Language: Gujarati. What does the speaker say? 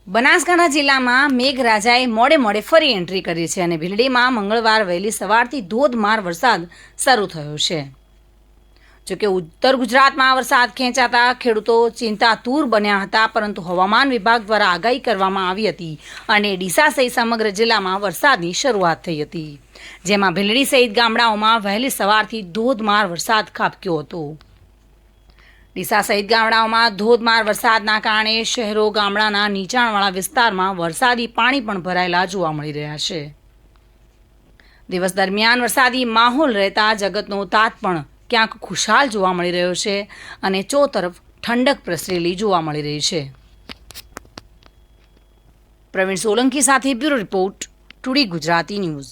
બનાસકાંઠા જિલ્લામાં મેઘરાજાએ મોડે ફરી એન્ટ્રી કરી છે અને ભીલડીમાં મંગળવાર વહેલી સવારથી ધોધમાર વરસાદ શરૂ થયો છે। જોકે ઉત્તર ગુજરાતમાં વરસાદ ખેંચાતા ખેડૂતો ચિંતાતુર બન્યા હતા, પરંતુ હવામાન વિભાગ દ્વારા આગાહી કરવામાં આવી હતી અને ડીસા સહિત સમગ્ર જિલ્લામાં વરસાદની શરૂઆત થઈ હતી, જેમાં ભીલડી સહિત ગામડાઓમાં વહેલી સવારથી ધોધમાર વરસાદ ખાબક્યો હતો। ડીસા સહિત ગામડાઓમાં ધોધમાર વરસાદના કારણે શહેરો ગામડાના નીચાણવાળા વિસ્તારમાં વરસાદી પાણી પણ ભરાયેલા જોવા મળી રહ્યા છે। દિવસ દરમિયાન વરસાદી માહોલ રહેતા જગતનો તાત પણ ક્યાંક ખુશાલ જોવા મળી રહ્યો છે અને ચોતરફ ઠંડક પ્રસરેલી જોવા મળી રહી છે। પ્રવીણ સોલંકી સાથે bureau report, today Gujarati news.